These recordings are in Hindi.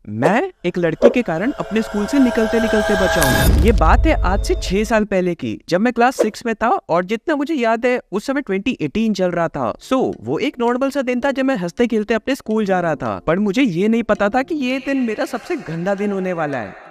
मैं एक लड़की के कारण अपने स्कूल से निकलते निकलते बचा हूँ। ये बात है आज से 6 साल पहले की, जब मैं क्लास 6 में था और जितना मुझे याद है उस समय 2018 चल रहा था। वो एक नॉर्मल सा दिन था जब मैं हंसते खेलते अपने स्कूल जा रहा था, पर मुझे ये नहीं पता था कि ये दिन मेरा सबसे गंदा दिन होने वाला है।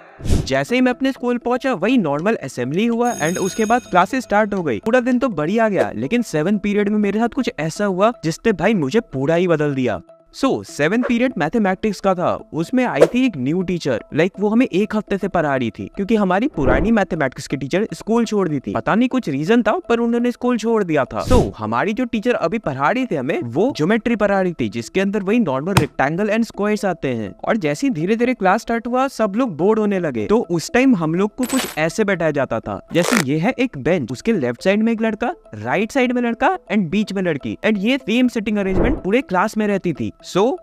जैसे ही मैं अपने स्कूल पहुंचा वही नॉर्मल असेंबली हुआ एंड उसके बाद क्लासेस स्टार्ट हो गई। पूरा दिन तो बढ़िया गया, लेकिन 7th पीरियड में मेरे साथ कुछ ऐसा हुआ जिसने भाई मुझे पूरा ही बदल दिया। 7th पीरियड मैथमेटिक्स का था। उसमें आई थी एक न्यू टीचर, वो हमें एक हफ्ते से पढ़ा रही थी क्योंकि हमारी पुरानी मैथमेटिक्स की टीचर स्कूल छोड़ दी थी। पता नहीं कुछ रीजन था पर उन्होंने स्कूल छोड़ दिया था। हमारी जो टीचर अभी पढ़ा रही थी हमें, वो ज्योमेट्री पढ़ा रही थी जिसके अंदर वही नॉर्मल रेक्टेंगल एंड स्क्वायर्स आते हैं। और जैसे धीरे धीरे क्लास स्टार्ट हुआ सब लोग बोर्ड होने लगे, तो उस टाइम हम लोग को कुछ ऐसे बैठाया जाता था। जैसे ये है एक बेंच, उसके लेफ्ट साइड में एक लड़का, राइट साइड में लड़का एंड बीच में लड़की, एंड ये सेम सिटिंग अरेंजमेंट पूरे क्लास में रहती थी।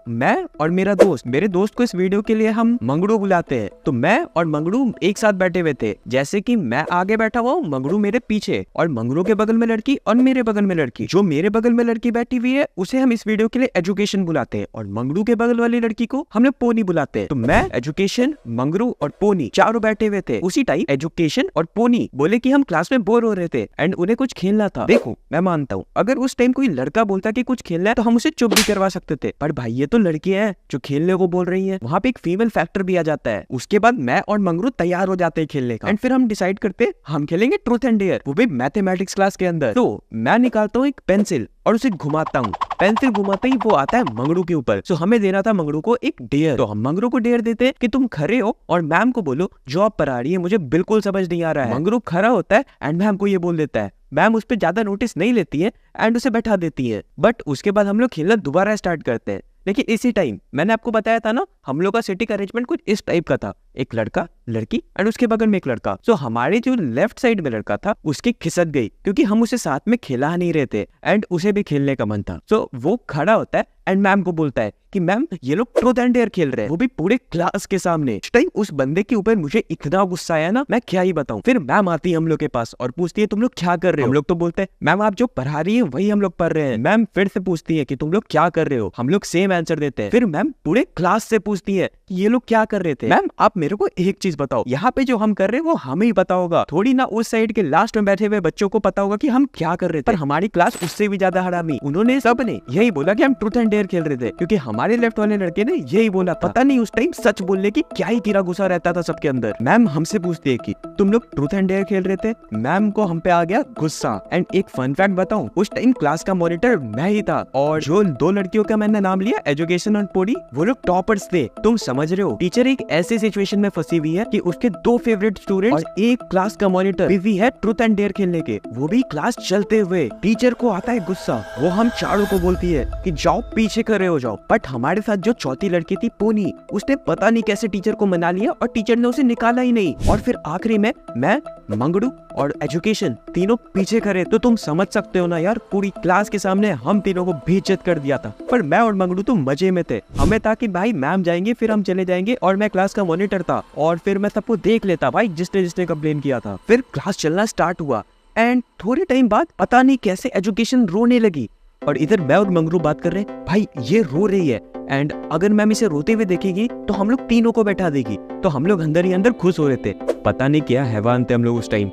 मैं और मेरा दोस्त, मेरे दोस्त को इस वीडियो के लिए हम मंगड़ू बुलाते हैं, तो मैं और मंगड़ू एक साथ बैठे हुए थे। जैसे कि मैं आगे बैठा हुआ हूँ, मंगड़ू मेरे पीछे, और मंगड़ू के बगल में लड़की और मेरे बगल में लड़की। जो मेरे बगल में लड़की बैठी हुई है उसे हम इस वीडियो के लिए एजुकेशन बुलाते हैं, और मंगड़ू के बगल वाली लड़की को हम लोग पोनी बुलाते हैं। तो मैं, एजुकेशन, मंगड़ू और पोनी चारों बैठे हुए थे। उसी टाइम एजुकेशन और पोनी बोले कि हम क्लास में बोर हो रहे थे एंड उन्हें कुछ खेलना था। देखो मैं मानता हूँ अगर उस टाइम कोई लड़का बोलता कि कुछ खेलना है तो हम उसे चुप भी करवा सकते थे, पर भाई ये तो लड़की है जो खेलने को बोल रही है, वहाँ पे एक फीमेल फैक्टर भी आ जाता है। उसके बाद मैं और मंगरू तैयार हो जाते हैं खेलने का, एंड फिर हम डिसाइड करते हम खेलेंगे ट्रूथ एंड डेयर, वो भी मैथमेटिक्स क्लास के अंदर। तो मैं निकालता हूँ एक पेंसिल और उसे घुमाता हूँ। पेंसिल घुमाते ही वो आता है मंगरू के ऊपर। हमें देना था मंगरू को एक डेयर, तो हम मंगरू को डेयर देते हैं कि तुम खड़े हो और मैम को बोलो जो आप पढ़ा रही है मुझे बिल्कुल समझ नहीं आ रहा है। मंगरू खड़ा होता है एंड मैम को ये बोल देता है। मैम उस पर ज्यादा नोटिस नहीं लेती है एंड उसे बैठा देती है। बट उसके बाद हम लोग खेलना दोबारा स्टार्ट करते हैं। लेकिन इसी टाइम मैंने आपको बताया था ना, हम लोग का सिटिंग अरेंजमेंट कुछ इस टाइप का था, एक लड़का, लड़की एंड उसके बगल में एक लड़का। हमारे जो लेफ्ट साइड में लड़का था उसकी खिसक गई क्योंकि हम उसे साथ में खिला नहीं रहे थे एंड उसे भी खेलने का मन था। वो खड़ा होता है एंड मैम को बोलता है कि मैम ये लोग ट्रूथ एंड डेयर खेल रहे हैं, वो भी पूरे क्लास के सामने। इस टाइम उस बंदे के ऊपर मुझे इतना गुस्सा आया ना, मैं क्या ही बताऊं। फिर मैम आती है हम लोग के पास और पूछती है तुम लोग क्या कर रहे हो। हम लोग तो बोलते हैं मैम आप जो पढ़ा रही है वही हम लोग पढ़ रहे हैं। मैम फिर से पूछती है कि तुम लोग क्या कर रहे हो, हम लोग सेम आंसर देते हैं। फिर मैम पूरे क्लास से पूछती है कि ये लोग क्या कर रहे थे। मैम आप मेरे को एक चीज बताओ, यहाँ पे जो हम कर रहे हैं वो हमें ही पता होगा, थोड़ी ना उस साइड के लास्ट में बैठे हुए बच्चों को पता होगा कि हम क्या कर रहे थे। पर हमारी क्लास उससे भी ज्यादा हरामी, उन्होंने सबने यही बोला कि हम ट्रूथ एंड डेयर खेल रहे थे क्योंकि हमारे लेफ्ट वाले लड़के ने यही बोला। पता नहीं उस टाइम सच बोलने की क्या ही कीड़ा घुसा रहता था सबके अंदर। मैम हमसे पूछती है कि तुम लोग ट्रूथ एंड डेयर खेल रहे थे। मैम को हम पे आ गया गुस्सा। एंड एक फन फैक्ट बताऊं, उस टाइम क्लास का मॉनिटर मैं ही था, और जो 2 लड़कियों का मैंने नाम लिया, एजुकेशन और पोड़ी, वो लोग टॉपर्स थे। तुम समझ रहे हो, टीचर एक ऐसे सिचुएशन में फंसी हुई है कि उसके 2 फेवरेट स्टूडेंट्स और एक क्लास का मॉनिटर बिजी है ट्रूथ एंड डेयर खेलने के, वो भी क्लास चलते हुए। टीचर को आता है गुस्सा, वो हम चारों को बोलती है कि जाओ पीछे खड़े हो जाओ। बट हमारे साथ जो चौथी लड़की थी पोनी, उसने पता नहीं कैसे टीचर को मना लिया और टीचर ने उसे निकाला ही नहीं। और फिर आखिरी में मैं, मंगड़ू और एजुकेशन तीनों पीछे खड़े। तो तुम समझ सकते हो ना यार, पूरी क्लास के सामने हम तीनों को बेइज्जत कर दिया था। पर मैं और मंगड़ू तो मजे में थे, हमें था कि भाई मैम जाएंगे फिर हम चले जाएंगे, और मैं क्लास का मॉनिटर था और फिर मैं सबको देख लेता भाई जिसने जिसने कंप्लेन किया था। फिर क्लास चलना स्टार्ट हुआ एंड थोड़े टाइम बाद पता नहीं कैसे एजुकेशन रोने लगी, और इधर मैं और मंगरू बात कर रहे हैं भाई ये रो रही है एंड अगर मैम इसे रोते हुए देखेगी तो हम लोग तीनों को बैठा देगी। तो हम लोग अंदर ही अंदर खुश हो रहे थे, पता नहीं क्या हैवान थे हम लोग उस टाइम।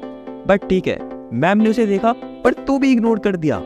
बट ठीक है, मैम ने उसे देखा पर तो भी इग्नोर कर दिया।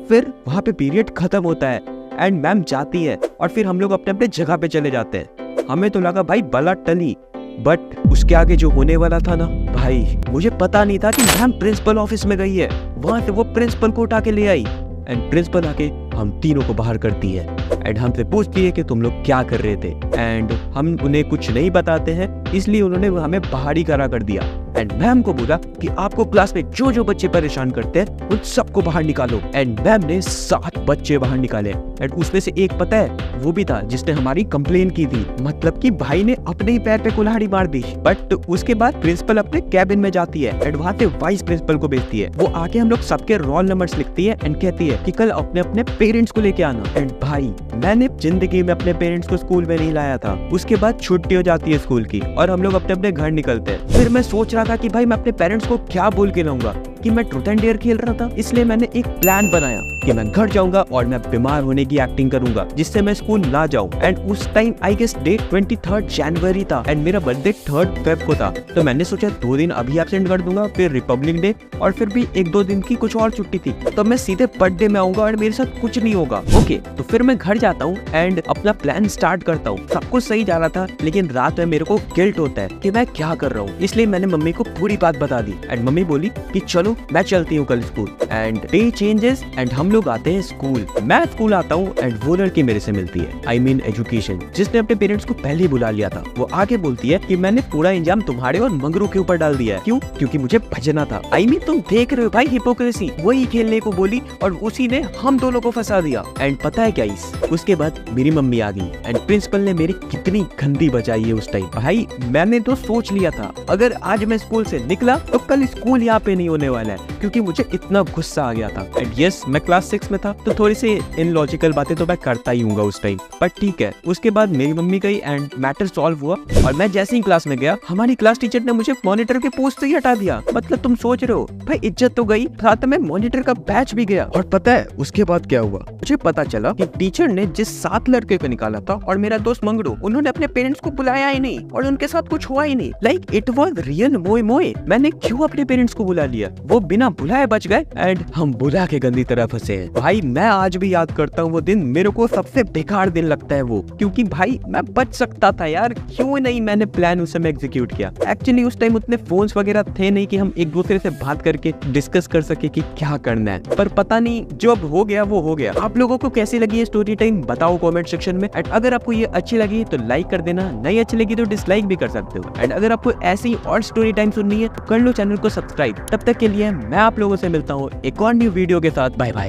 फिर वहाँ पे पीरियड खत्म होता है एंड मैम जाती है और फिर हम लोग अपने अपने जगह पे चले जाते हैं। हमें तो लगा भाई बला टली, बट उसके आगे जो होने वाला था ना भाई, मुझे पता नहीं था कि मैम प्रिंसिपल ऑफिस में गई है। वहां से वो प्रिंसिपल को उठा के ले आई एंड प्रिंसिपल आके हम तीनों को बाहर करती है एंड हमसे पूछती है कि तुम लोग क्या कर रहे थे, एंड हम उन्हें कुछ नहीं बताते हैं, इसलिए उन्होंने हमें बाहर ही करा कर दिया। एंड मैम को बोला कि आपको क्लास में जो जो बच्चे परेशान करते हैं उन सबको बाहर निकालो। एंड मैम ने 7 बच्चे बाहर निकाले एंड उसमें से एक पता है वो भी था जिसने हमारी कंप्लेन की थी, मतलब कि भाई ने अपने ही पैर पे कुल्हाड़ी मार दी। बट उसके बाद प्रिंसिपल अपने कैबिन में जाती है एंड वहाँ से वाइस प्रिंसिपल को भेजती है। वो आके हम लोग सबके रोल नंबर्स लिखती है एंड कहती है कि कल अपने अपने पेरेंट्स को लेके आना। एंड भाई मैंने जिंदगी में अपने पेरेंट्स को स्कूल में नहीं लाया था। उसके बाद छुट्टी हो जाती है स्कूल की और हम लोग अपने अपने घर निकलते हैं। फिर मैं सोच रहा था कि भाई मैं अपने पेरेंट्स को क्या बोल के लाऊंगा, कि मैं ट्रूथ एंड डेयर खेल रहा था, इसलिए मैंने एक प्लान बनाया कि मैं घर जाऊंगा और मैं बीमार होने की एक्टिंग करूंगा जिससे मैं स्कूल ना जाऊं। एंड उस टाइम आई गेस डेट 23 जनवरी था एंड मेरा बर्थडे 3 फेब को था। तो मैंने सोचा 2 दिन अभी एब्सेंट कर दूंगा, फिर रिपब्लिक डे और फिर भी 1-2 दिन की कुछ और छुट्टी थी, तो मैं सीधे बर्थडे में आऊंगा और मेरे साथ कुछ नहीं होगा। ओके, तो फिर मैं घर जाता हूँ एंड अपना प्लान स्टार्ट करता हूँ। सब कुछ सही जा रहा था, लेकिन रात में मेरे को गिल्ट होता है कि मैं क्या कर रहा हूँ, इसलिए मैंने मम्मी को पूरी बात बता दी। एंड मम्मी बोली कि चलो मैं चलती हूँ कल school. And day changes and हम लोग आते हैं स्कूल। मैं स्कूल आता हूँ एंड वो लड़की मेरे से मिलती है, आई मीन एजुकेशन, जिसने अपने पेरेंट्स को पहले ही बुला लिया था। वो आके बोलती है कि मैंने पूरा इंजाम तुम्हारे और मंगरू के ऊपर डाल दिया है। क्यों? क्योंकि मुझे भजना था। आई मीन तुम देख रहे हो भाई हिपोक्रेसी, वही खेलने को बोली और उसी ने हम दोनों को फंसा दिया। एंड पता है क्या उसके बाद मेरी मम्मी आ गई एंड प्रिंसिपल ने मेरी कितनी गंदी बचाई है उस टाइम। भाई मैंने तो सोच लिया था अगर आज मैं स्कूल से निकला तो कल स्कूल यहाँ पे नहीं होने वाला है, क्योंकि मुझे इतना गुस्सा आ गया था। एंड यस, मैं क्लास 6 में था तो थोड़ी सी इनलॉजिकल बातें तो मैं करता ही हूँ उस टाइम, बट ठीक है। उसके बाद मेरी मम्मी गई एंड मैटर सॉल्व हुआ और मैं जैसे ही क्लास में गया हमारी क्लास टीचर ने मुझे मॉनिटर के पोस्ट से ही हटा दिया। मतलब तुम सोच रहे हो भाई, इज्जत तो गई, साथ में मॉनिटर का बैच भी गया। और पता है उसके बाद क्या हुआ? मुझे पता चला कि टीचर ने जिस 7 लड़के को निकाला था और मेरा दोस्त मंगरू, उन्होंने अपने पेरेंट्स को बुलाया ही नहीं और उनके साथ कुछ हुआ ही नहीं। लाइक इट वाज रियल मोए मोए। मैंने क्यों अपने पेरेंट्स को बुला लिया? वो बिना बुलाए बच गए एंड हम बुला के गंदी तरह फंसे हैं। भाई मैं आज भी याद करता हूँ वो दिन, मेरे को सबसे बेकार दिन लगता है वो, क्योंकि भाई मैं बच सकता था यार, क्यों नहीं मैंने प्लान उस समय एग्जीक्यूट किया। एक्चुअली उस टाइम उतने फोन्स वगैरह थे नहीं कि हम एक दूसरे से बात करके डिस्कस कर सके कि क्या करना है, पर पता नहीं जो अब हो गया वो हो गया। आप लोगों को कैसी लगी ये स्टोरी टाइम बताओ कमेंट सेक्शन में। एंड अगर आपको ये अच्छी लगी तो लाइक कर देना, नहीं अच्छी लगी तो डिसलाइक भी कर सकते हो। एंड अगर आपको ऐसी और स्टोरी टाइम सुननी है तो कर लो चैनल को सब्सक्राइब। तब तक के लिए मैं आप लोगों से मिलता हूँ एक और न्यू वीडियो के साथ। Bye bye.